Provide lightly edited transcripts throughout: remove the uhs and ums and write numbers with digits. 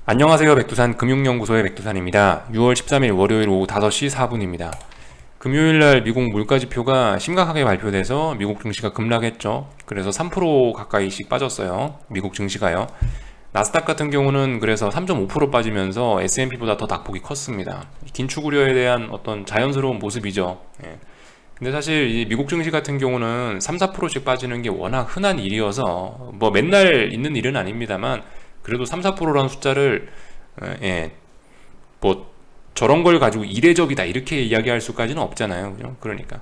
안녕하세요. 백두산 금융연구소의 백두산입니다. 6월 13일 월요일 오후 5시 4분입니다. 금요일날 미국 물가지표가 심각하게 발표돼서 미국 증시가 급락했죠. 그래서 3% 가까이씩 빠졌어요. 미국 증시가요. 나스닥 같은 경우는 그래서 3.5% 빠지면서 S&P보다 더 낙폭이 컸습니다. 긴축 우려에 대한 어떤 자연스러운 모습이죠. 예. 근데 사실 이 미국 증시 같은 경우는 3, 4%씩 빠지는 게 워낙 흔한 일이어서 뭐 맨날 있는 일은 아닙니다만 그래도 3, 4%라는 숫자를 예, 뭐 저런 걸 가지고 이례적이다 이렇게 이야기할 수까지는 없잖아요. 그죠? 그러니까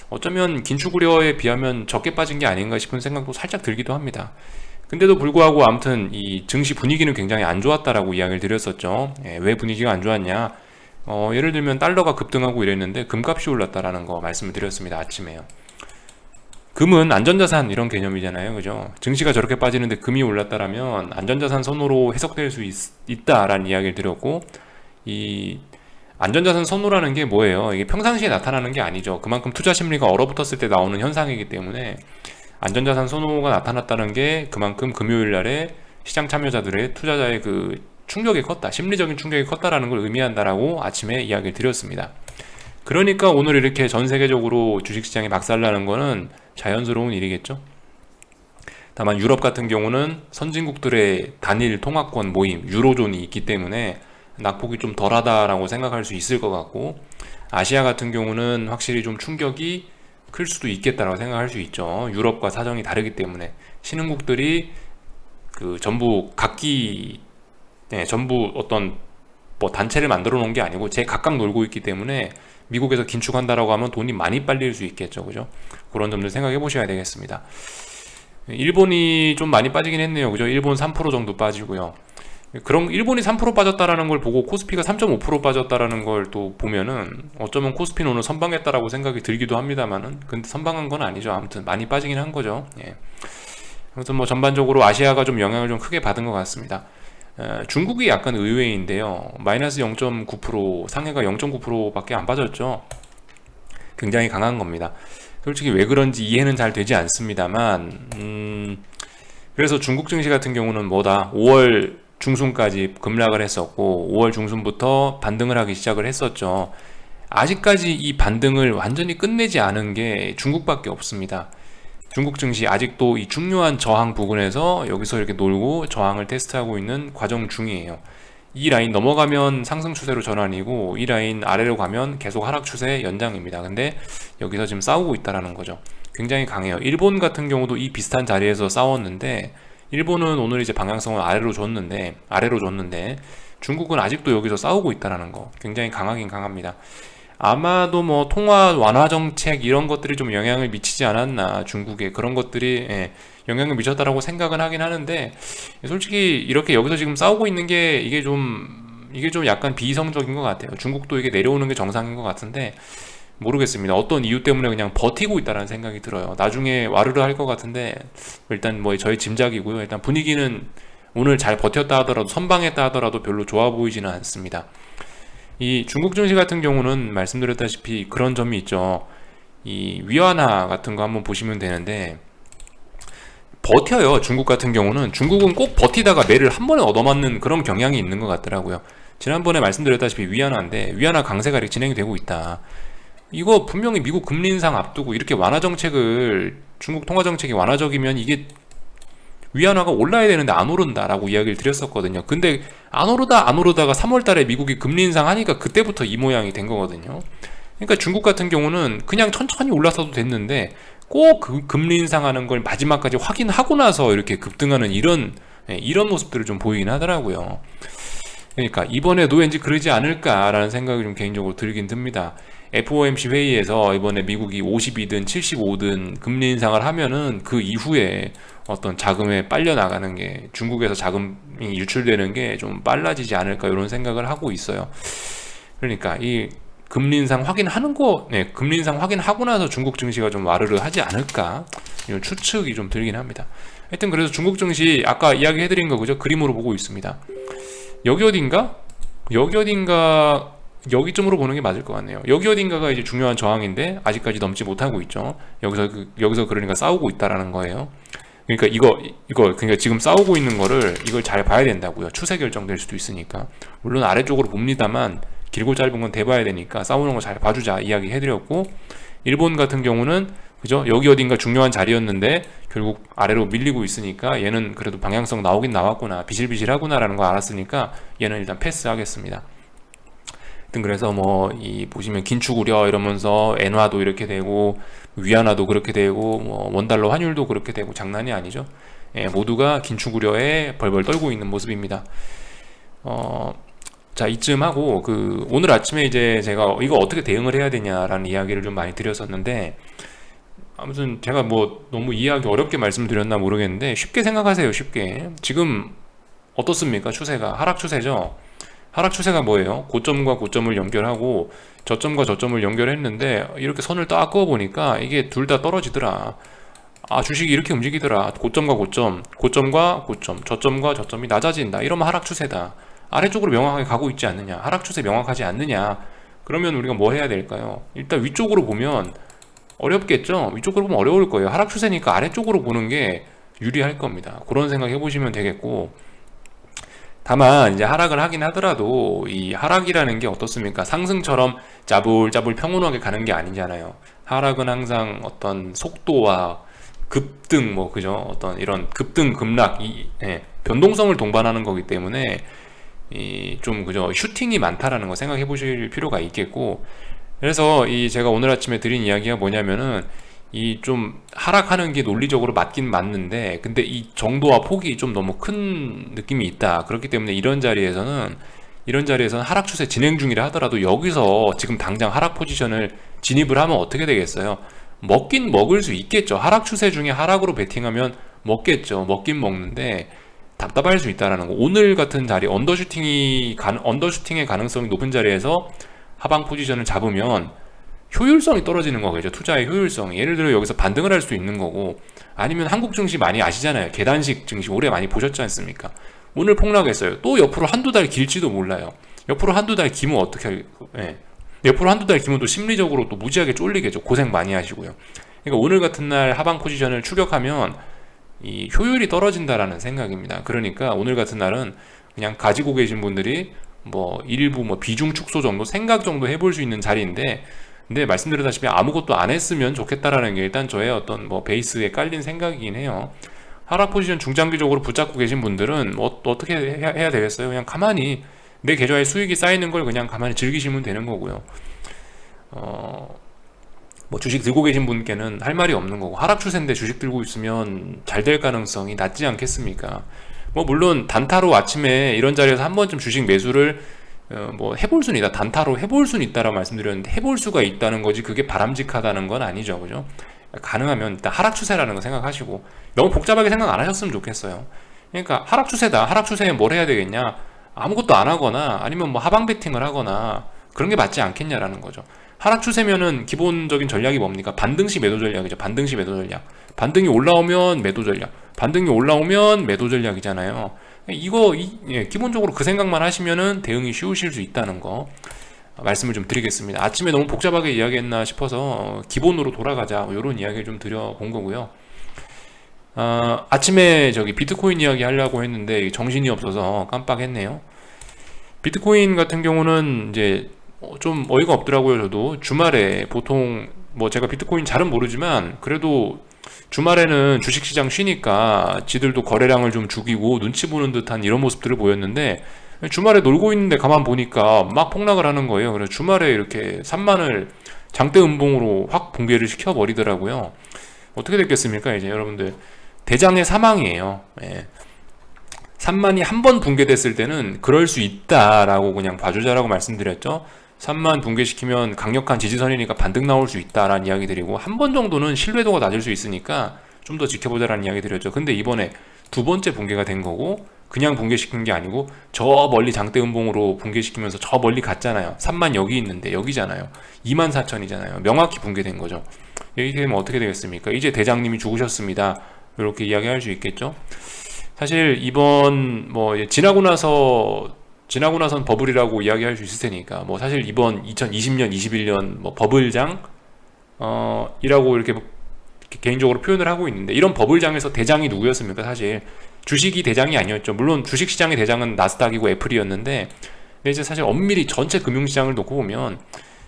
어쩌면 긴축 우려에 비하면 적게 빠진 게 아닌가 싶은 생각도 살짝 들기도 합니다. 근데도 불구하고 아무튼 이 증시 분위기는 굉장히 안 좋았다라고 이야기를 드렸었죠. 예, 왜 분위기가 안 좋았냐? 예를 들면 달러가 급등하고 이랬는데 금값이 올랐다라는 거 말씀을 드렸습니다. 아침에요. 금은 안전자산 이런 개념이잖아요. 그죠? 증시가 저렇게 빠지는데 금이 올랐다라면 안전자산 선호로 해석될 수 있다라는 이야기를 드렸고, 이 안전자산 선호라는 게 뭐예요? 이게 평상시에 나타나는 게 아니죠. 그만큼 투자 심리가 얼어붙었을 때 나오는 현상이기 때문에 안전자산 선호가 나타났다는 게 그만큼 금요일 날에 시장 참여자들의 투자자의 그 충격이 컸다. 심리적인 충격이 컸다라는 걸 의미한다라고 아침에 이야기를 드렸습니다. 그러니까 오늘 이렇게 전 세계적으로 주식시장이 박살나는 거는 자연스러운 일이겠죠. 다만 유럽 같은 경우는 선진국들의 단일 통화권 모임 유로존이 있기 때문에 낙폭이 좀 덜하다라고 생각할 수 있을 것 같고, 아시아 같은 경우는 확실히 좀 충격이 클 수도 있겠다라고 생각할 수 있죠. 유럽과 사정이 다르기 때문에 신흥국들이 그 전부 각기 전부 어떤 뭐 단체를 만들어 놓은 게 아니고 제 각각 놀고 있기 때문에 미국에서 긴축한다라고 하면 돈이 많이 빨릴 수 있겠죠. 그죠? 그런 점들 생각해 보셔야 되겠습니다. 일본이 좀 많이 빠지긴 했네요. 그죠? 일본 3% 정도 빠지고요. 그런 일본이 3% 빠졌다라는 걸 보고 코스피가 3.5% 빠졌다라는 걸 또 보면은 어쩌면 코스피는 오늘 선방했다라고 생각이 들기도 합니다만은 근데 선방한 건 아니죠. 아무튼 많이 빠지긴 한 거죠. 예. 아무튼 뭐 전반적으로 아시아가 좀 영향을 좀 크게 받은 것 같습니다. 중국이 약간 의외인데요. 마이너스 0.9%, 상해가 0.9%밖에 안 빠졌죠. 굉장히 강한 겁니다. 솔직히 왜 그런지 이해는 잘 되지 않습니다만, 그래서 중국 증시 같은 경우는 뭐다? 5월 중순까지 급락을 했었고, 5월 중순부터 반등을 하기 시작을 했었죠. 아직까지 이 반등을 완전히 끝내지 않은 게 중국밖에 없습니다. 중국 증시 아직도 이 중요한 저항 부근에서 여기서 이렇게 놀고 저항을 테스트하고 있는 과정 중이에요. 이 라인 넘어가면 상승 추세로 전환이고 이 라인 아래로 가면 계속 하락 추세 연장입니다. 근데 여기서 지금 싸우고 있다라는 거죠. 굉장히 강해요. 일본 같은 경우도 이 비슷한 자리에서 싸웠는데 일본은 오늘 이제 방향성을 아래로 줬는데 중국은 아직도 여기서 싸우고 있다라는 거. 굉장히 강하긴 강합니다. 아마도 뭐 통화 완화 정책 이런 것들이 좀 영향을 미치지 않았나, 중국에 그런 것들이 영향을 미쳤다라고 생각은 하긴 하는데, 솔직히 이렇게 여기서 지금 싸우고 있는 게 이게 좀 약간 비이성적인 것 같아요. 중국도 이게 내려오는 게 정상인 것 같은데 모르겠습니다. 어떤 이유 때문에 그냥 버티고 있다는 생각이 들어요. 나중에 와르르 할 것 같은데 일단 뭐 저의 짐작이고요. 일단 분위기는 오늘 잘 버텼다 하더라도, 선방했다 하더라도 별로 좋아 보이지는 않습니다. 이 중국 증시 같은 경우는 말씀드렸다시피 그런 점이 있죠. 이 위안화 같은 거 한번 보시면 되는데 버텨요. 중국 같은 경우는 중국은 꼭 버티다가 매를 한 번에 얻어맞는 그런 경향이 있는 것 같더라고요. 지난번에 말씀드렸다시피 위안화인데 위안화 강세가 이렇게 진행이 되고 있다. 이거 분명히 미국 금리 인상 앞두고 이렇게 완화 정책을, 중국 통화 정책이 완화적이면 이게 위안화가 올라야 되는데 안 오른다라고 이야기를 드렸었거든요. 근데 안 오르다가 3월 달에 미국이 금리 인상하니까 그때부터 이 모양이 된 거거든요. 그러니까 중국 같은 경우는 그냥 천천히 올랐어도 됐는데 꼭 그 금리 인상하는 걸 마지막까지 확인하고 나서 이렇게 급등하는 이런 모습들을 좀 보이긴 하더라고요. 그러니까 이번에도 왠지 그러지 않을까라는 생각이 좀 개인적으로 들긴 듭니다. FOMC 회의에서 이번에 미국이 50이든 75든 금리 인상을 하면은 그 이후에 어떤 자금에 빨려 나가는 게, 중국에서 자금이 유출되는 게 좀 빨라지지 않을까 이런 생각을 하고 있어요. 그러니까 이 금리 인상 확인하는 거, 금리 인상 확인하고 나서 중국 증시가 좀 와르르 하지 않을까 이런 추측이 좀 들긴 합니다. 하여튼 그래서 중국 증시 아까 이야기해드린 거 그죠? 그림으로 보고 있습니다. 여기 어딘가? 여기쯤으로 보는 게 맞을 것 같네요. 여기 어딘가가 이제 중요한 저항인데 아직까지 넘지 못하고 있죠. 여기서 그러니까 싸우고 있다라는 거예요. 그러니까 이거 그러니까 지금 싸우고 있는 거를 이걸 잘 봐야 된다고요. 추세 결정될 수도 있으니까. 물론 아래쪽으로 봅니다만 길고 짧은 건 대봐야 되니까 싸우는 거 잘 봐주자 이야기 해드렸고, 일본 같은 경우는 그죠? 여기 어딘가 중요한 자리였는데 결국 아래로 밀리고 있으니까 얘는 그래도 방향성 나오긴 나왔구나, 비실비실하구나라는 거 알았으니까 얘는 일단 패스하겠습니다. 하여튼 그래서 뭐 이 보시면 긴축 우려 이러면서 엔화도 이렇게 되고 위안화도 그렇게 되고 뭐 원달러 환율도 그렇게 되고 장난이 아니죠. 예, 모두가 긴축 우려에 벌벌 떨고 있는 모습입니다. 자, 이쯤 하고 오늘 아침에 이제 제가 이거 어떻게 대응을 해야 되냐라는 이야기를 좀 많이 드렸었는데, 아무튼 제가 뭐 너무 이해하기 어렵게 말씀드렸나 모르겠는데 쉽게 생각하세요. 쉽게 지금 어떻습니까? 추세가 하락 추세죠. 하락 추세가 뭐예요? 고점과 고점을 연결하고 저점과 저점을 연결했는데 이렇게 선을 딱 그어 보니까 이게 둘 다 떨어지더라. 아, 주식이 이렇게 움직이더라. 고점과 고점, 고점과 고점, 저점과 저점이 낮아진다. 이러면 하락 추세다. 아래쪽으로 명확하게 가고 있지 않느냐, 하락 추세 명확하지 않느냐, 그러면 우리가 뭐 해야 될까요? 일단 위쪽으로 보면 어렵겠죠. 위쪽으로 보면 어려울 거예요. 하락 추세니까 아래쪽으로 보는 게 유리할 겁니다. 그런 생각 해보시면 되겠고, 다만 이제 하락을 하긴 하더라도 이 하락이라는 게 어떻습니까? 상승처럼 짜불짜불 평온하게 가는 게 아니잖아요. 하락은 항상 어떤 속도와 급등, 뭐 그죠? 어떤 이런 급등 급락, 변동성을 동반하는 거기 때문에 좀 그죠? 슈팅이 많다라는 거 생각해 보실 필요가 있겠고, 그래서 제가 오늘 아침에 드린 이야기가 뭐냐면은 이 좀 하락하는 게 논리적으로 맞긴 맞는데, 근데 이 정도와 폭이 좀 너무 큰 느낌이 있다. 그렇기 때문에 이런 자리에서는 하락 추세 진행 중이라 하더라도 여기서 지금 당장 하락 포지션을 진입을 하면 어떻게 되겠어요? 먹긴 먹을 수 있겠죠. 하락 추세 중에 하락으로 베팅하면 먹겠죠. 먹긴 먹는데 답답할 수 있다라는 거. 오늘 같은 자리 언더슈팅의 가능성이 높은 자리에서 하방 포지션을 잡으면 효율성이 떨어지는 거겠죠. 투자의 효율성이. 예를 들어 여기서 반등을 할 수 있는 거고, 아니면 한국 증시 많이 아시잖아요. 계단식 증시 오래 많이 보셨지 않습니까? 오늘 폭락했어요. 또 옆으로 한두 달 길지도 몰라요. 옆으로 한두 달 기면 어떻게 옆으로 한두 달 기면 또 심리적으로 또 무지하게 쫄리겠죠. 고생 많이 하시고요. 그러니까 오늘 같은 날 하방 포지션을 추격하면 이 효율이 떨어진다라는 생각입니다. 그러니까 오늘 같은 날은 그냥 가지고 계신 분들이 뭐 일부 뭐 비중 축소 정도, 생각 정도 해볼 수 있는 자리인데, 근데 말씀드렸다시피 아무것도 안 했으면 좋겠다라는 게 일단 저의 어떤 뭐 베이스에 깔린 생각이긴 해요. 하락 포지션 중장기적으로 붙잡고 계신 분들은 뭐 어떻게 해야 되겠어요? 그냥 가만히 내 계좌에 수익이 쌓이는 걸 그냥 가만히 즐기시면 되는 거고요. 뭐 주식 들고 계신 분께는 할 말이 없는 거고, 하락 추세인데 주식 들고 있으면 잘 될 가능성이 낮지 않겠습니까? 뭐 물론 단타로 아침에 이런 자리에서 한 번쯤 주식 매수를 뭐 해볼 수는 있다, 단타로 해볼 수는 있다라고 말씀드렸는데 해볼 수가 있다는 거지 그게 바람직하다는 건 아니죠, 그죠? 가능하면 일단 하락 추세라는 거 생각하시고 너무 복잡하게 생각 안 하셨으면 좋겠어요. 그러니까 하락 추세다, 하락 추세에 뭘 해야 되겠냐, 아무것도 안 하거나 아니면 뭐 하방 베팅을 하거나 그런 게 맞지 않겠냐라는 거죠. 하락 추세면은 기본적인 전략이 뭡니까? 반등시 매도 전략이죠. 반등시 매도 전략. 반등이 올라오면 매도 전략, 반등이 올라오면 매도 전략이잖아요. 기본적으로 그 생각만 하시면은 대응이 쉬우실 수 있다는 거 말씀을 좀 드리겠습니다. 아침에 너무 복잡하게 이야기했나 싶어서 기본으로 돌아가자, 이런 이야기를 좀 드려본 거고요. 아침에 저기 비트코인 이야기 하려고 했는데 정신이 없어서 깜빡했네요. 비트코인 같은 경우는 이제 좀 어이가 없더라고요. 저도 주말에 보통 뭐 제가 비트코인 잘은 모르지만 그래도 주말에는 주식시장 쉬니까 지들도 거래량을 좀 죽이고 눈치 보는 듯한 이런 모습들을 보였는데, 주말에 놀고 있는데 가만 보니까 막 폭락을 하는 거예요. 그래서 주말에 이렇게 3만을 장대 음봉으로 확 붕괴를 시켜버리더라고요. 어떻게 됐겠습니까? 이제 여러분들 대장의 사망이에요. 3만이 한 번 붕괴됐을 때는 그럴 수 있다라고 그냥 봐주자라고 말씀드렸죠. 3만 붕괴시키면 강력한 지지선이니까 반등 나올 수 있다라는 이야기 드리고, 한 번 정도는 신뢰도가 낮을 수 있으니까 좀 더 지켜보자라는 이야기 드렸죠. 근데 이번에 두 번째 붕괴가 된 거고, 그냥 붕괴시킨 게 아니고 저 멀리 장대 음봉으로 붕괴시키면서 저 멀리 갔잖아요. 3만 여기 있는데 여기잖아요. 2만 4천이잖아요. 명확히 붕괴된 거죠. 이렇게 되면 어떻게 되겠습니까? 이제 대장님이 죽으셨습니다, 이렇게 이야기할 수 있겠죠. 사실 이번 뭐 지나고 나선 버블이라고 이야기할 수 있을 테니까, 뭐 사실 이번 2020년, 21년 뭐 버블장 이라고 이렇게 개인적으로 표현을 하고 있는데, 이런 버블장에서 대장이 누구였습니까? 사실 주식이 대장이 아니었죠. 물론 주식시장의 대장은 나스닥이고 애플이었는데, 근데 이제 사실 엄밀히 전체 금융시장을 놓고 보면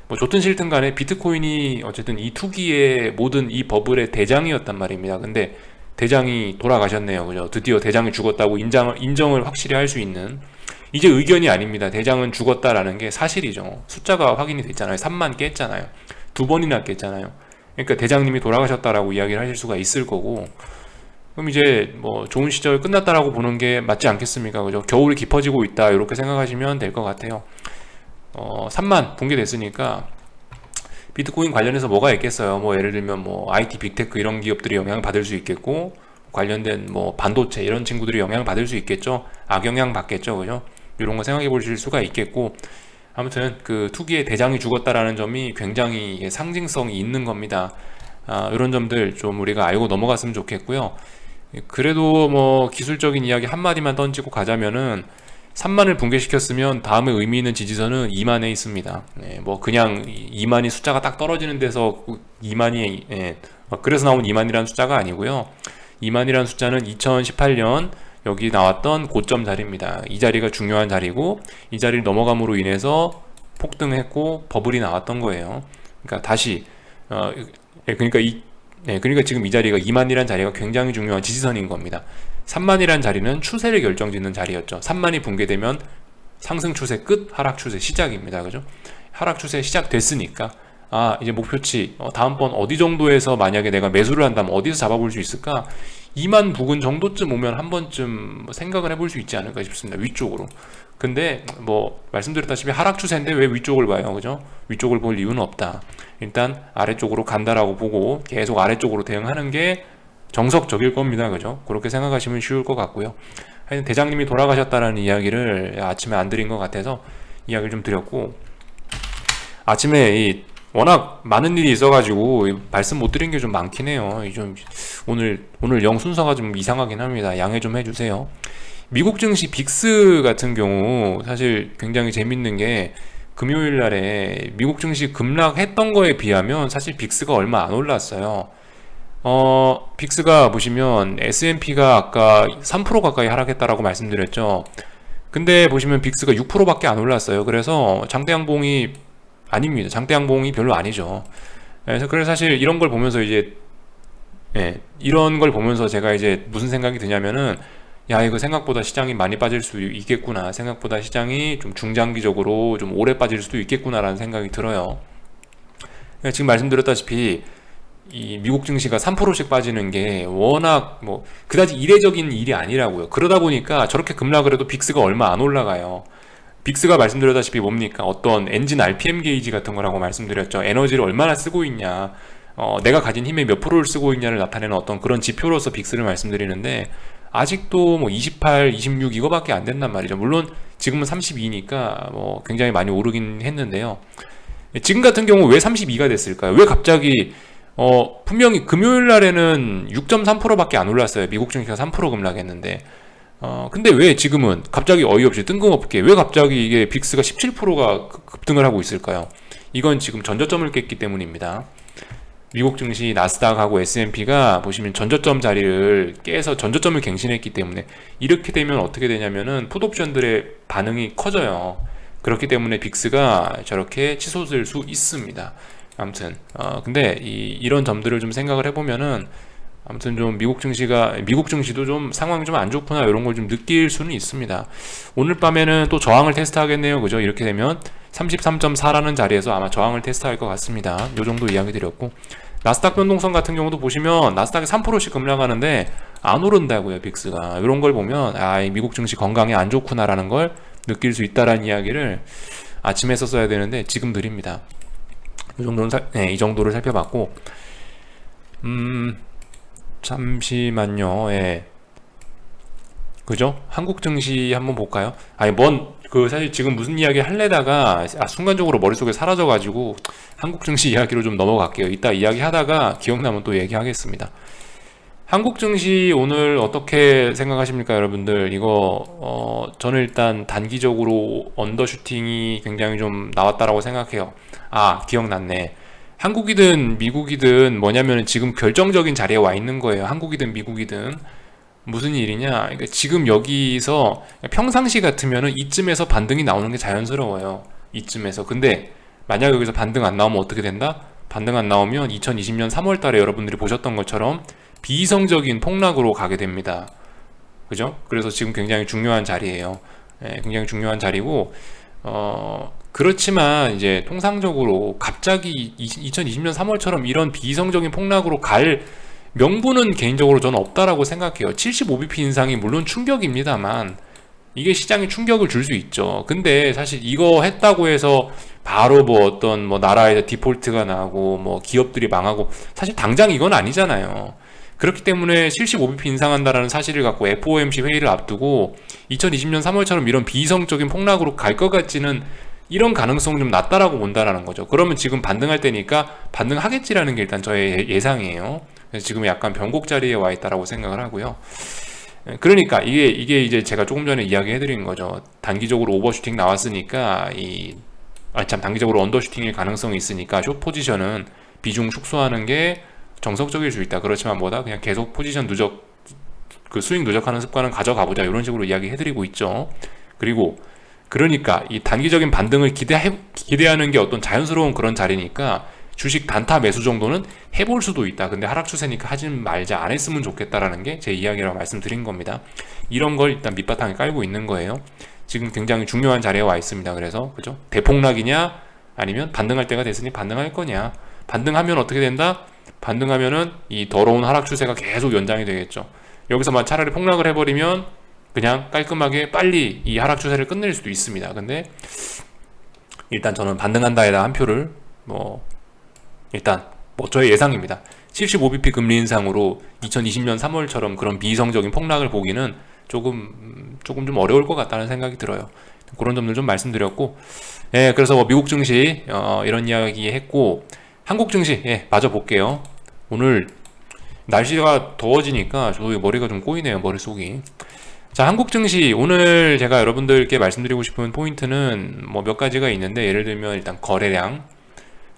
뭐 좋든 싫든 간에 비트코인이 어쨌든 이 투기의 모든 이 버블의 대장이었단 말입니다. 근데 대장이 돌아가셨네요. 그죠? 드디어 대장이 죽었다고 인정을 확실히 할 수 있는, 이제 의견이 아닙니다. 대장은 죽었다라는 게 사실이죠. 숫자가 확인이 됐잖아요. 3만 깼잖아요. 두 번이나 깼잖아요. 그러니까 대장님이 돌아가셨다라고 이야기를 하실 수가 있을 거고, 그럼 이제 뭐 좋은 시절 끝났다라고 보는 게 맞지 않겠습니까? 그죠? 겨울이 깊어지고 있다, 이렇게 생각하시면 될 것 같아요. 3만 붕괴됐으니까 비트코인 관련해서 뭐가 있겠어요? 뭐 예를 들면 뭐 IT 빅테크 이런 기업들이 영향을 받을 수 있겠고, 관련된 뭐 반도체 이런 친구들이 영향을 받을 수 있겠죠. 악영향 받겠죠. 그죠? 이런 거 생각해 보실 수가 있겠고, 아무튼 그 투기의 대장이 죽었다라는 점이 굉장히 상징성이 있는 겁니다. 이런 점들 좀 우리가 알고 넘어갔으면 좋겠고요. 그래도 뭐 기술적인 이야기 한마디만 던지고 가자면은, 3만을 붕괴시켰으면 다음에 의미 있는 지지선은 2만에 있습니다. 네, 뭐 그냥 2만이 숫자가 딱 떨어지는 데서 2만이 그래서 나온 2만이라는 숫자가 아니고요. 2만이라는 숫자는 2018년 여기 나왔던 고점 자리입니다. 이 자리가 중요한 자리고, 이 자리를 넘어감으로 인해서 폭등했고 버블이 나왔던 거예요. 그러니까 다시 그러니까 지금 이 자리가 2만이라는 자리가 굉장히 중요한 지지선인 겁니다. 3만이라는 자리는 추세를 결정짓는 자리였죠. 3만이 붕괴되면 상승 추세 끝, 하락 추세 시작입니다. 그죠? 하락 추세 시작됐으니까 이제 목표치 다음번 어디 정도에서 만약에 내가 매수를 한다면 어디서 잡아볼 수 있을까? 2만 부근 정도쯤 오면 한 번쯤 생각을 해볼 수 있지 않을까 싶습니다. 위쪽으로. 근데 뭐 말씀드렸다시피 하락 추세인데 왜 위쪽을 봐요? 그죠? 위쪽을 볼 이유는 없다. 일단 아래쪽으로 간다라고 보고 계속 아래쪽으로 대응하는 게 정석적일 겁니다. 그죠? 그렇게 생각하시면 쉬울 것 같고요. 하여튼 대장님이 돌아가셨다는 이야기를 아침에 안 드린 것 같아서 이야기를 좀 드렸고, 아침에 워낙 많은 일이 있어가지고 말씀 못 드린 게 좀 많긴 해요. 좀 오늘 영 순서가 좀 이상하긴 합니다. 양해 좀 해주세요. 미국 증시 빅스 같은 경우 사실 굉장히 재밌는 게, 금요일 날에 미국 증시 급락했던 거에 비하면 사실 빅스가 얼마 안 올랐어요. 빅스가 보시면 S&P가 아까 3% 가까이 하락했다라고 말씀드렸죠. 근데 보시면 빅스가 6%밖에 안 올랐어요. 그래서 장대 양봉이 아닙니다. 장대 양봉이 별로 아니죠. 그래서 사실 이런 걸 보면서 이런 걸 보면서 제가 이제 무슨 생각이 드냐면은, 이거 생각보다 시장이 많이 빠질 수 있겠구나. 생각보다 시장이 좀 중장기적으로 좀 오래 빠질 수도 있겠구나라는 생각이 들어요. 지금 말씀드렸다시피 이 미국 증시가 3%씩 빠지는 게 워낙 뭐 그다지 이례적인 일이 아니라고요. 그러다 보니까 저렇게 급락을 해도 빅스가 얼마 안 올라가요. 빅스가 말씀드렸다시피 뭡니까? 어떤 엔진 RPM 게이지 같은 거라고 말씀드렸죠. 에너지를 얼마나 쓰고 있냐, 내가 가진 힘의 몇 프로를 쓰고 있냐를 나타내는 어떤 그런 지표로서 빅스를 말씀드리는데, 아직도 뭐 28, 26 이거밖에 안 된단 말이죠. 물론 지금은 32니까 뭐 굉장히 많이 오르긴 했는데요. 지금 같은 경우 왜 32가 됐을까요? 왜 갑자기 분명히 금요일 날에는 6.3%밖에 안 올랐어요. 미국 증시가 3% 급락했는데. 근데 왜 지금은 갑자기 어이없이 뜬금없게 왜 갑자기 이게 빅스가 17%가 급등을 하고 있을까요? 이건 지금 전저점을 깼기 때문입니다. 미국 증시 나스닥하고 S&P가 보시면 전저점 자리를 깨서 전저점을 갱신했기 때문에, 이렇게 되면 어떻게 되냐면은 풋옵션들의 반응이 커져요. 그렇기 때문에 빅스가 저렇게 치솟을 수 있습니다. 아무튼 근데 이런 점들을 좀 생각을 해보면은, 아무튼 좀 미국 증시도 좀 상황이 좀 안 좋구나, 이런 걸 좀 느낄 수는 있습니다. 오늘 밤에는 또 저항을 테스트하겠네요. 그죠? 이렇게 되면 33.4라는 자리에서 아마 저항을 테스트할 것 같습니다. 요 정도 이야기 드렸고, 나스닥 변동성 같은 경우도 보시면 나스닥이 3%씩 급락하는데 안 오른다고요, 빅스가. 이런 걸 보면 이 미국 증시 건강에 안 좋구나라는 걸 느낄 수 있다라는 이야기를 아침에 썼어야 되는데 지금 드립니다. 이 정도를 살펴봤고, 잠시만요. 그죠? 한국 증시 한번 볼까요? 사실 지금 무슨 이야기 할래다가 순간적으로 머릿속에 사라져가지고 한국 증시 이야기로 좀 넘어갈게요. 이따 이야기 하다가 기억나면 또 얘기하겠습니다. 한국 증시 오늘 어떻게 생각하십니까, 여러분들? 이거 저는 일단 단기적으로 언더슈팅이 굉장히 좀 나왔다라고 생각해요. 기억났네. 한국이든 미국이든 뭐냐면 지금 결정적인 자리에 와 있는 거예요. 한국이든 미국이든. 무슨 일이냐? 그러니까 지금 여기서 평상시 같으면은 이쯤에서 반등이 나오는 게 자연스러워요. 이쯤에서. 근데 만약 여기서 반등 안 나오면 어떻게 된다? 반등 안 나오면 2020년 3월 달에 여러분들이 보셨던 것처럼 비이성적인 폭락으로 가게 됩니다. 그죠? 그래서 지금 굉장히 중요한 자리예요. 굉장히 중요한 자리고, 그렇지만 이제 통상적으로 갑자기 2020년 3월처럼 이런 비이성적인 폭락으로 갈 명분은 개인적으로 저는 없다라고 생각해요. 75bp 인상이 물론 충격입니다만 이게 시장에 충격을 줄 수 있죠. 근데 사실 이거 했다고 해서 바로 뭐 어떤 뭐 나라에서 디폴트가 나고 뭐 기업들이 망하고 사실 당장 이건 아니잖아요. 그렇기 때문에 75bp 인상한다라는 사실을 갖고 FOMC 회의를 앞두고 2020년 3월처럼 이런 비이성적인 폭락으로 갈 것 같지는 이런 가능성 좀 낮다라고 본다라는 거죠. 그러면 지금 반등할 때니까 반등하겠지라는 게 일단 저의 예상이에요. 그래서 지금 약간 변곡 자리에 와 있다라고 생각을 하고요. 그러니까 이게 이제 제가 조금 전에 이야기해드린 거죠. 단기적으로 오버슈팅 나왔으니까 단기적으로 언더슈팅일 가능성이 있으니까 숏 포지션은 비중 축소하는 게 정석적일 수 있다. 그렇지만 그냥 계속 포지션 누적, 그 수익 누적하는 습관은 가져가보자. 이런 식으로 이야기해드리고 있죠. 그리고 그러니까 이 단기적인 반등을 기대하는 게 어떤 자연스러운 그런 자리니까 주식 단타 매수 정도는 해볼 수도 있다. 근데 하락 추세니까 하지 말자, 안 했으면 좋겠다라는 게 제 이야기라고 말씀드린 겁니다. 이런 걸 일단 밑바탕에 깔고 있는 거예요. 지금 굉장히 중요한 자리에 와 있습니다. 그래서 그죠? 대폭락이냐 아니면 반등할 때가 됐으니 반등할 거냐. 반등하면 어떻게 된다? 반등하면은 이 더러운 하락 추세가 계속 연장이 되겠죠. 여기서만 차라리 폭락을 해버리면 그냥 깔끔하게 빨리 이 하락 추세를 끝낼 수도 있습니다. 근데 일단 저는 반등한다에다 한 표를 일단 저의 예상입니다. 75bp 금리 인상으로 2020년 3월처럼 그런 비이성적인 폭락을 보기는 조금 좀 어려울 것 같다는 생각이 들어요. 그런 점들 좀 말씀드렸고, 그래서 미국 증시 이런 이야기 했고, 한국 증시 마저 볼게요. 오늘 날씨가 더워지니까 저도 머리가 좀 꼬이네요, 머릿속이. 자, 한국 증시 오늘 제가 여러분들께 말씀드리고 싶은 포인트는 몇 가지가 있는데, 예를 들면 일단 거래량,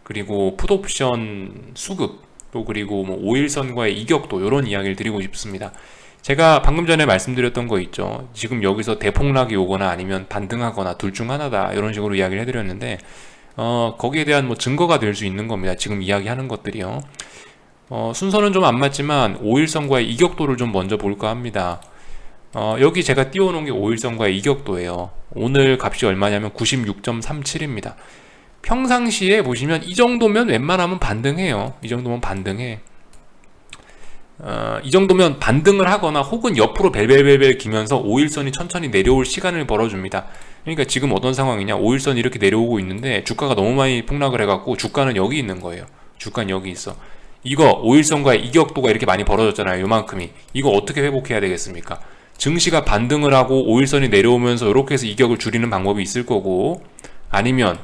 그리고 풋옵션 수급, 또 그리고 5일선과의 이격도, 이런 이야기를 드리고 싶습니다. 제가 방금 전에 말씀드렸던 거 있죠. 지금 여기서 대폭락이 오거나 아니면 반등하거나 둘 중 하나다, 이런 식으로 이야기를 해드렸는데, 거기에 대한 증거가 될 수 있는 겁니다. 지금 이야기하는 것들이요. 순서는 좀 안 맞지만 5일선과의 이격도를 좀 먼저 볼까 합니다. 여기 제가 띄워놓은 게 5일선과의 이격도예요. 오늘 값이 얼마냐면 96.37입니다. 평상시에 보시면 이 정도면 웬만하면 반등해요. 이 정도면 반등해. 이 정도면 반등을 하거나 혹은 옆으로 벨벨벨벨 기면서 5일선이 천천히 내려올 시간을 벌어줍니다. 그러니까 지금 어떤 상황이냐, 5일선이 이렇게 내려오고 있는데 주가가 너무 많이 폭락을 해갖고 주가는 여기 있는 거예요. 주가는 여기 있어. 이거 5일선과의 이격도가 이렇게 많이 벌어졌잖아요. 요만큼이. 이거 어떻게 회복해야 되겠습니까? 증시가 반등을 하고 5일선이 내려오면서 이렇게 해서 이격을 줄이는 방법이 있을 거고, 아니면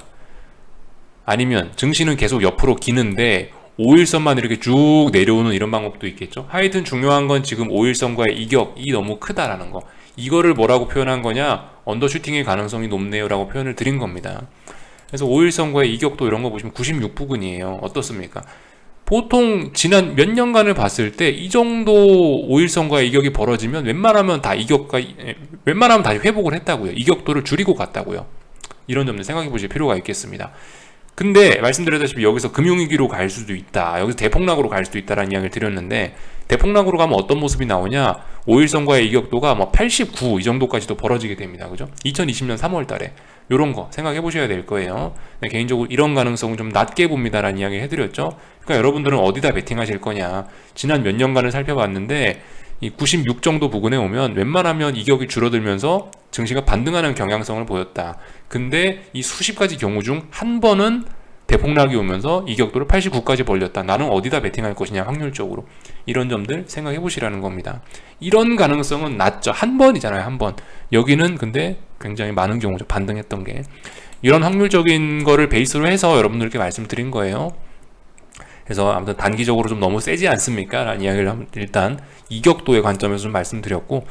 증시는 계속 옆으로 기는데 5일선만 이렇게 쭉 내려오는 이런 방법도 있겠죠. 하여튼 중요한 건 지금 5일선과의 이격이 너무 크다라는 거. 이거를 뭐라고 표현한 거냐? 언더슈팅의 가능성이 높네요 라고 표현을 드린 겁니다. 그래서 5일선과의 이격도 이런 거 보시면 96부근이에요. 어떻습니까? 보통 지난 몇 년간을 봤을 때 이 정도 5일선과의 이격이 벌어지면 웬만하면 다시 회복을 했다고요. 이격도를 줄이고 갔다고요. 이런 점들 생각해 보실 필요가 있겠습니다. 근데 말씀드렸다시피 여기서 금융위기로 갈 수도 있다, 여기서 대폭락으로 갈 수도 있다라는 이야기를 드렸는데, 대폭락으로 가면 어떤 모습이 나오냐, 5일선과의 이격도가 89 이 정도까지도 벌어지게 됩니다. 그죠? 2020년 3월 달에 요런 거 생각해 보셔야 될 거예요. 개인적으로 이런 가능성은 좀 낮게 봅니다라는 이야기 해드렸죠. 그러니까 여러분들은 어디다 베팅하실 거냐, 지난 몇 년간을 살펴봤는데 이 96 정도 부근에 오면 웬만하면 이격이 줄어들면서 증시가 반등하는 경향성을 보였다. 근데 이 수십 가지 경우 중 한 번은 대폭락이 오면서 이격도를 89까지 벌렸다. 나는 어디다 베팅할 것이냐, 확률적으로. 이런 점들 생각해 보시라는 겁니다. 이런 가능성은 낮죠. 한 번이잖아요, 한 번. 여기는 근데 굉장히 많은 경우죠, 반등했던 게. 이런 확률적인 거를 베이스로 해서 여러분들께 말씀드린 거예요. 그래서 아무튼 단기적으로 좀 너무 세지 않습니까? 라는 이야기를 일단 이격도의 관점에서 좀 말씀드렸고,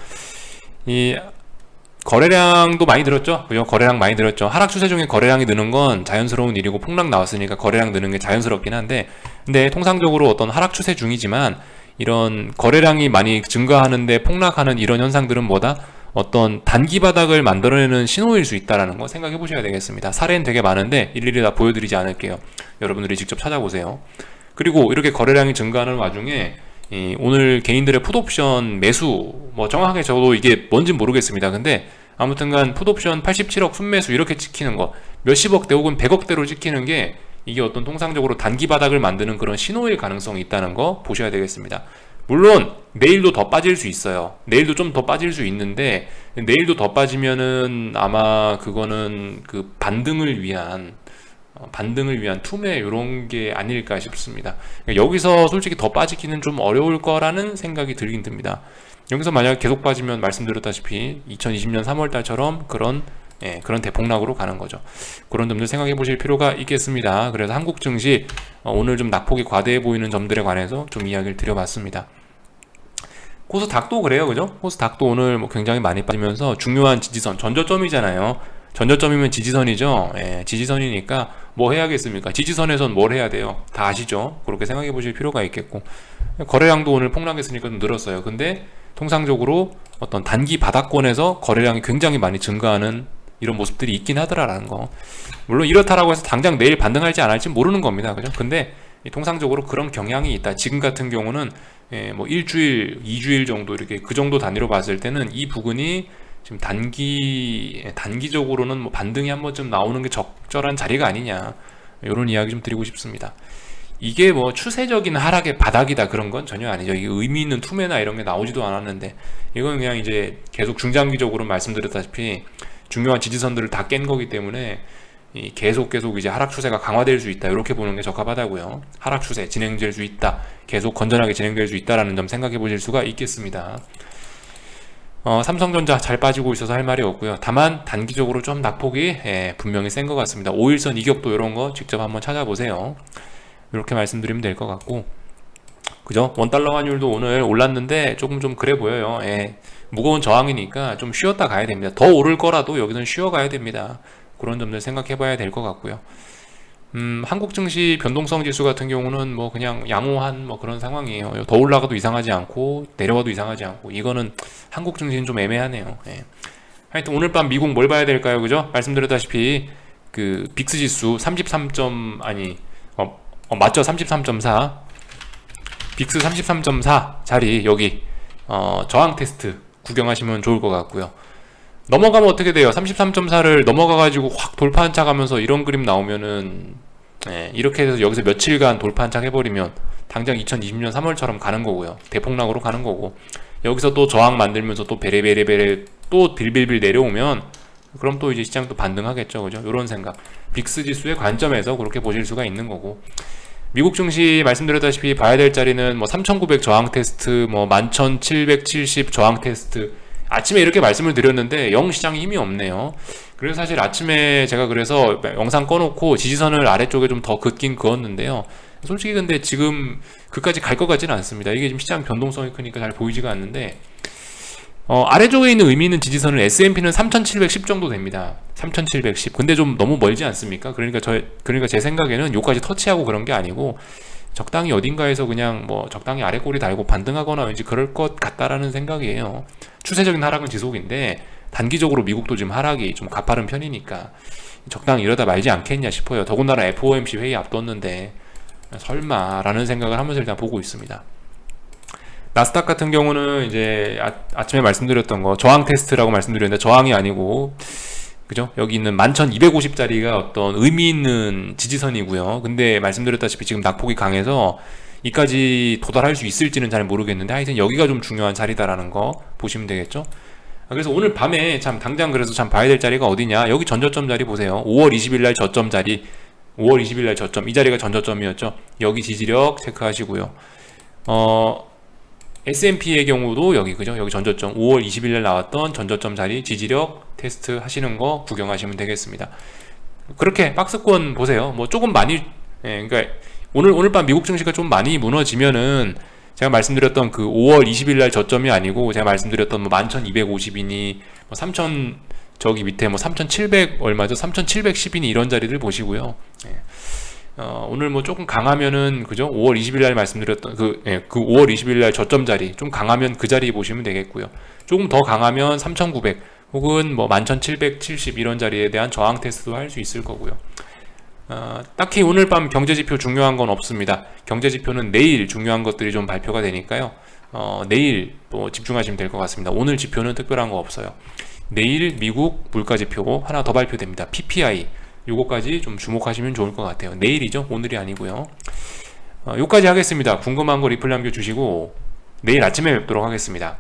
거래량도 많이 늘었죠. 그죠? 거래량 많이 늘었죠. 하락 추세 중에 거래량이 느는 건 자연스러운 일이고 폭락 나왔으니까 거래량 느는 게 자연스럽긴 한데, 근데 통상적으로 어떤 하락 추세 중이지만 이런 거래량이 많이 증가하는데 폭락하는 이런 현상들은 뭐다? 어떤 단기 바닥을 만들어내는 신호일 수 있다는 거 생각해 보셔야 되겠습니다. 사례는 되게 많은데 일일이 다 보여드리지 않을게요. 여러분들이 직접 찾아보세요. 그리고 이렇게 거래량이 증가하는 와중에 오늘 개인들의 풋옵션 매수, 뭐 정확하게 저도 이게 뭔진 모르겠습니다. 근데 아무튼간 풋옵션 87억 순매수 이렇게 찍히는 거, 몇십억대 혹은 100억대로 찍히는 게 이게 어떤 통상적으로 단기 바닥을 만드는 그런 신호일 가능성이 있다는 거 보셔야 되겠습니다. 물론 내일도 더 빠질 수 있어요. 내일도 좀 더 빠질 수 있는데, 내일도 더 빠지면은 아마 그거는 그 반등을 위한 투매 이런 게 아닐까 싶습니다. 그러니까 여기서 솔직히 더 빠지기는 좀 어려울 거라는 생각이 들긴 듭니다. 여기서 만약에 계속 빠지면 말씀드렸다시피 2020년 3월달처럼 그런 대폭락으로 가는 거죠. 그런 점들 생각해 보실 필요가 있겠습니다. 그래서 한국 증시 오늘 좀 낙폭이 과대해 보이는 점들에 관해서 좀 이야기를 드려봤습니다. 코스닥도 그래요, 그죠? 코스닥도 오늘 뭐 굉장히 많이 빠지면서 중요한 지지선, 전저점이잖아요. 전저점이면 지지선이죠. 지지선이니까 뭐 해야겠습니까? 지지선에선 뭘 해야 돼요? 다 아시죠? 그렇게 생각해 보실 필요가 있겠고, 거래량도 오늘 폭락했으니까 좀 늘었어요. 근데 통상적으로 어떤 단기 바닥권에서 거래량이 굉장히 많이 증가하는 이런 모습들이 있긴 하더라라는 거. 물론 이렇다라고 해서 당장 내일 반등할지 안 할지 모르는 겁니다. 그죠? 근데 통상적으로 그런 경향이 있다. 지금 같은 경우는 뭐 일주일, 2주일 정도 이렇게 그 정도 단위로 봤을 때는 이 부근이 지금 단기적으로는 뭐 반등이 한 번쯤 나오는 게 적절한 자리가 아니냐, 이런 이야기 좀 드리고 싶습니다. 이게 뭐 추세적인 하락의 바닥이다 그런 건 전혀 아니죠. 이게 의미 있는 투매나 이런 게 나오지도 않았는데, 이건 그냥 이제 계속 중장기적으로 말씀드렸다시피 중요한 지지선들을 다 깬 거기 때문에 계속 이제 하락 추세가 강화될 수 있다, 이렇게 보는 게 적합하다고요. 하락 추세 진행될 수 있다, 계속 건전하게 진행될 수 있다라는 점 생각해 보실 수가 있겠습니다. 삼성전자 잘 빠지고 있어서 할 말이 없고요. 다만 단기적으로 좀 낙폭이 분명히 센 것 같습니다. 5일선 이격도 이런 거 직접 한번 찾아보세요. 이렇게 말씀드리면 될 것 같고, 그죠? 원달러 환율도 오늘 올랐는데 조금 좀 그래 보여요. 무거운 저항이니까 좀 쉬었다 가야 됩니다. 더 오를 거라도 여기서는 쉬어 가야 됩니다. 그런 점들 생각해 봐야 될 것 같고요. 한국 증시 변동성 지수 같은 경우는 뭐 그냥 양호한 뭐 그런 상황이에요. 더 올라가도 이상하지 않고 내려가도 이상하지 않고, 이거는 한국 증시는 좀 애매하네요. 하여튼 오늘 밤 미국 뭘 봐야 될까요? 그죠? 말씀드렸다시피 그 빅스 지수 33.4 빅스 33.4 자리 여기 저항 테스트 구경하시면 좋을 것 같고요. 넘어가면 어떻게 돼요? 33.4를 넘어가가지고 확 돌파 한착 하면서 이런 그림 나오면은, 이렇게 해서 여기서 며칠간 돌파 한착 해버리면 당장 2020년 3월처럼 가는 거고요. 대폭락으로 가는 거고, 여기서 또 저항 만들면서 또 베레베레베레 또 빌빌빌 내려오면 그럼 또 이제 시장 또 반등하겠죠. 그죠? 이런 생각. 빅스 지수의 관점에서 그렇게 보실 수가 있는 거고, 미국 증시 말씀드렸다시피 봐야 될 자리는 뭐 3,900 저항 테스트, 뭐 11,770 저항 테스트, 아침에 이렇게 말씀을 드렸는데 영 시장에 힘이 없네요. 그래서 사실 아침에 제가 그래서 영상 꺼놓고 지지선을 아래쪽에 좀 더 긋긴 그었는데요. 솔직히 근데 지금 그까지 갈 것 같지는 않습니다. 이게 지금 시장 변동성이 크니까 잘 보이지가 않는데, 아래쪽에 있는 의미 있는 지지선을 S&P는 3710 정도 됩니다. 3710. 근데 좀 너무 멀지 않습니까? 그러니까 제 생각에는 요까지 터치하고 그런 게 아니고 적당히 어딘가에서 그냥 뭐 적당히 아래 꼬리 달고 반등하거나 왠지 그럴 것 같다라는 생각이에요. 추세적인 하락은 지속인데 단기적으로 미국도 지금 하락이 좀 가파른 편이니까 적당히 이러다 말지 않겠냐 싶어요. 더군다나 FOMC 회의 앞뒀는데 설마라는 생각을 하면서 일단 보고 있습니다. 나스닥 같은 경우는 이제 아침에 말씀드렸던 거 저항 테스트라고 말씀드렸는데 저항이 아니고, 그죠? 여기 있는 11,250짜리가 어떤 의미 있는 지지선이고요. 근데 말씀드렸다시피 지금 낙폭이 강해서 이까지 도달할 수 있을지는 잘 모르겠는데, 하여튼 여기가 좀 중요한 자리다라는 거 보시면 되겠죠? 그래서 오늘 밤에 참 당장 그래서 참 봐야 될 자리가 어디냐, 여기 전저점 자리 보세요. 5월 20일 날 저점 자리, 5월 20일 날 저점, 이 자리가 전저점이었죠. 여기 지지력 체크하시고요. S&P의 경우도 여기, 그죠? 여기 전저점 5월 20일 날 나왔던 전저점 자리 지지력 테스트 하시는 거 구경하시면 되겠습니다. 그렇게 박스권 보세요. 뭐 조금 많이, 그러니까 오늘 밤 미국 증시가 좀 많이 무너지면은 제가 말씀드렸던 그 5월 20일 날 저점이 아니고 제가 말씀드렸던 뭐 11,250이니 뭐 3,000 저기 밑에 뭐 3,700 얼마죠? 3,710이니 이런 자리들 보시고요. 오늘 뭐 조금 강하면은 그죠? 5월 20일 날 말씀드렸던 그 5월 20일 날 저점 자리 좀 강하면 그 자리 보시면 되겠고요. 조금 더 강하면 3,900 혹은 뭐 11,770 이런 자리에 대한 저항 테스트도 할 수 있을 거고요. 딱히 오늘 밤 경제지표 중요한 건 없습니다. 경제지표는 내일 중요한 것들이 좀 발표가 되니까요. 내일 또 집중하시면 될 것 같습니다. 오늘 지표는 특별한 거 없어요. 내일 미국 물가지표 하나 더 발표됩니다. PPI 요거까지 좀 주목하시면 좋을 것 같아요. 내일이죠, 오늘이 아니고요. 요까지 하겠습니다. 궁금한 거 리플 남겨주시고 내일 아침에 뵙도록 하겠습니다.